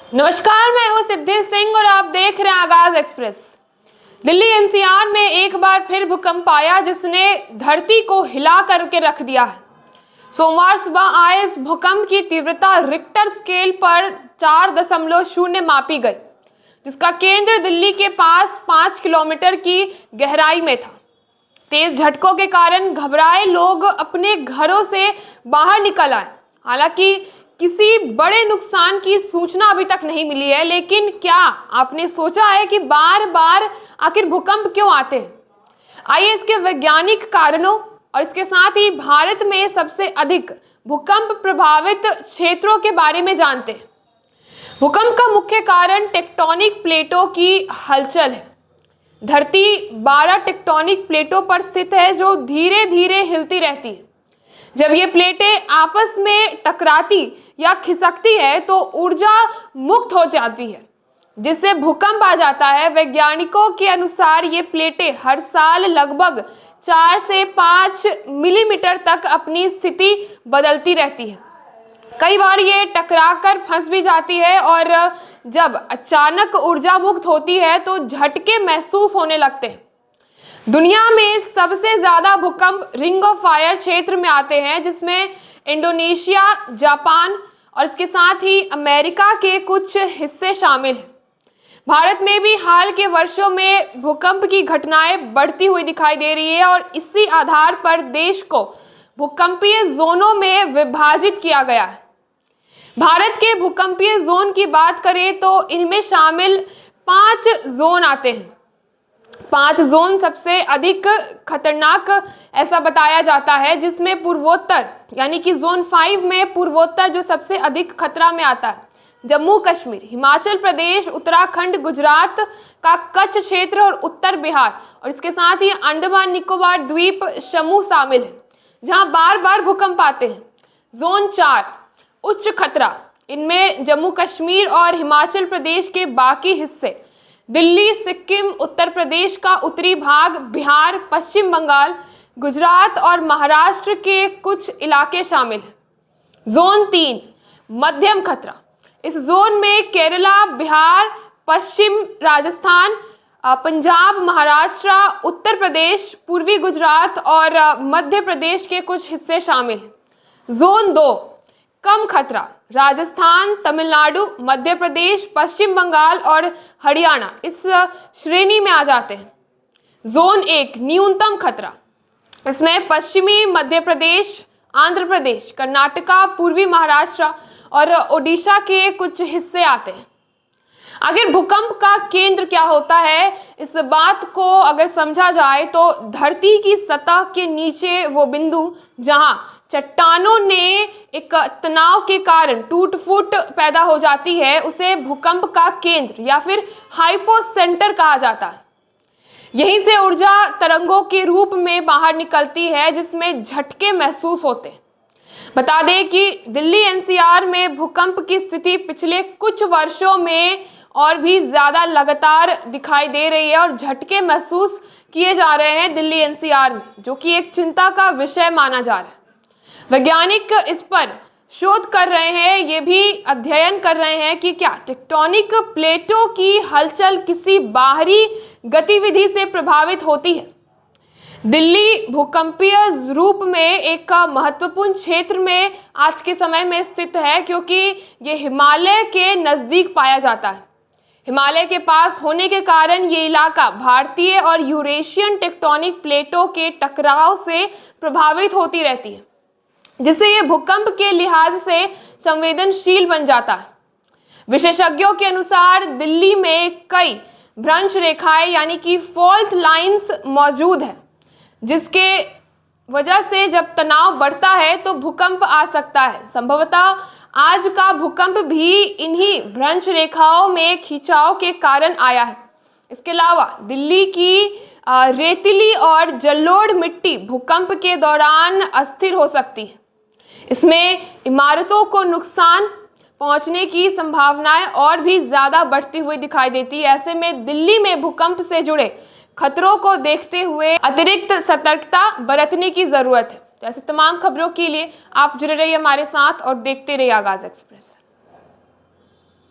नमस्कार, मैं हूं सिद्धि सिंह और आप देख रहे हैं आगाज एक्सप्रेस। दिल्ली एनसीआर में एक बार फिर भूकंप आया जिसने धरती को हिला करके रख दिया है। सोमवार सुबह आए इस भूकंप की तीव्रता रिक्टर स्केल पर 4.0 मापी गई, जिसका केंद्र दिल्ली के पास 5 किलोमीटर की गहराई में था। तेज झटकों के कारण घबराए लोग अपने घरों से बाहर निकल आए। हालांकि किसी बड़े नुकसान की सूचना अभी तक नहीं मिली है, लेकिन क्या आपने सोचा है कि बार बार आखिर भूकंप क्यों आते हैं? आइए इसके वैज्ञानिक कारणों और इसके साथ ही भारत में सबसे अधिक भूकंप प्रभावित क्षेत्रों के बारे में जानते हैं। भूकंप का मुख्य कारण टेक्टोनिक प्लेटों की हलचल है। धरती 12 टेक्टोनिक प्लेटों पर स्थित है जो धीरे धीरे हिलती रहती है। जब ये प्लेटें आपस में टकराती या खिसकती है तो ऊर्जा मुक्त हो जाती है, जिससे भूकंप आ जाता है। वैज्ञानिकों के अनुसार ये प्लेटें हर साल लगभग 4 से 5 मिलीमीटर तक अपनी स्थिति बदलती रहती है। कई बार ये टकराकर फंस भी जाती है और जब अचानक ऊर्जा मुक्त होती है तो झटके महसूस होने लगते हैं। दुनिया में सबसे ज्यादा भूकंप रिंग ऑफ फायर क्षेत्र में आते हैं, जिसमें इंडोनेशिया, जापान और इसके साथ ही अमेरिका के कुछ हिस्से शामिल हैं। भारत में भी हाल के वर्षों में भूकंप की घटनाएं बढ़ती हुई दिखाई दे रही है और इसी आधार पर देश को भूकंपीय जोनों में विभाजित किया गया है। भारत के भूकंपीय जोन की बात करें तो इनमें शामिल 5 जोन आते हैं। 5 जोन सबसे अधिक खतरनाक ऐसा बताया जाता है, जिसमें पूर्वोत्तर यानी कि जोन 5 में पूर्वोत्तर जो सबसे अधिक खतरा में आता है, जम्मू कश्मीर, हिमाचल प्रदेश, उत्तराखंड, गुजरात का कच्छ क्षेत्र और उत्तर बिहार और इसके साथ ही अंडमान निकोबार द्वीप समूह शामिल है, जहां बार बार भूकंप आते हैं। जोन 4 उच्च खतरा, इनमें जम्मू कश्मीर और हिमाचल प्रदेश के बाकी हिस्से, दिल्ली, सिक्किम, उत्तर प्रदेश का उत्तरी भाग, बिहार, पश्चिम बंगाल, गुजरात और महाराष्ट्र के कुछ इलाके शामिल हैं। जोन 3 मध्यम खतरा, इस जोन में केरला, बिहार, पश्चिम राजस्थान, पंजाब, महाराष्ट्र, उत्तर प्रदेश, पूर्वी गुजरात और मध्य प्रदेश के कुछ हिस्से शामिल हैं। जोन 2 कम खतरा, राजस्थान, तमिलनाडु, मध्य प्रदेश, पश्चिम बंगाल और हरियाणा इस श्रेणी में आ जाते हैं। जोन 1 न्यूनतम खतरा, इसमें पश्चिमी मध्य प्रदेश, आंध्र प्रदेश, कर्नाटका, पूर्वी महाराष्ट्र और ओडिशा के कुछ हिस्से आते हैं। अगर भूकंप का केंद्र क्या होता है, इस बात को अगर समझा जाए तो धरती की सतह के नीचे वो बिंदु जहां चट्टानों ने एक तनाव के कारण टूट फूट पैदा हो जाती है, उसे भूकंप का केंद्र या फिर हाइपोसेंटर कहा जाता है। यहीं से ऊर्जा तरंगों के रूप में बाहर निकलती है, जिसमें झटके महसूस होते हैं। बता दें कि दिल्ली एनसीआर में भूकंप की स्थिति पिछले कुछ वर्षों में और भी ज्यादा लगातार दिखाई दे रही है और झटके महसूस किए जा रहे हैं दिल्ली एनसीआर में, जो कि एक चिंता का विषय माना जा रहा है। वैज्ञानिक इस पर शोध कर रहे हैं, ये भी अध्ययन कर रहे हैं कि क्या टेक्टोनिक प्लेटों की हलचल किसी बाहरी गतिविधि से प्रभावित होती है। दिल्ली भूकंपीय रूप में एक महत्वपूर्ण क्षेत्र में आज के समय में स्थित है, क्योंकि ये हिमालय के नजदीक पाया जाता है। हिमालय के पास होने के कारण ये इलाका भारतीय और यूरेशियन टेक्टोनिक प्लेटों के टकराव से प्रभावित होती रहती है, जिससे ये भूकंप के लिहाज से संवेदनशील बन जाता है। विशेषज्ञों के अनुसार दिल्ली में कई भ्रंश रेखाएं यानी कि फॉल्ट लाइंस मौजूद है, जिसके वजह से जब तनाव बढ़ता है तो भूकंप आ सकता है। संभवतः आज का भूकंप भी इन्हीं भ्रंश रेखाओं में खिंचाव के कारण आया है। इसके अलावा दिल्ली की रेतीली और जलोढ़ मिट्टी भूकंप के दौरान अस्थिर हो सकती है। इसमें इमारतों को नुकसान पहुंचने की संभावनाएं और भी ज्यादा बढ़ती हुई दिखाई देती है। ऐसे में दिल्ली में भूकंप से जुड़े खतरों को देखते हुए अतिरिक्त सतर्कता बरतने की जरूरत है। तो ऐसे तमाम खबरों के लिए आप जुड़े रहिए हमारे साथ और देखते रहिए आगाज एक्सप्रेस।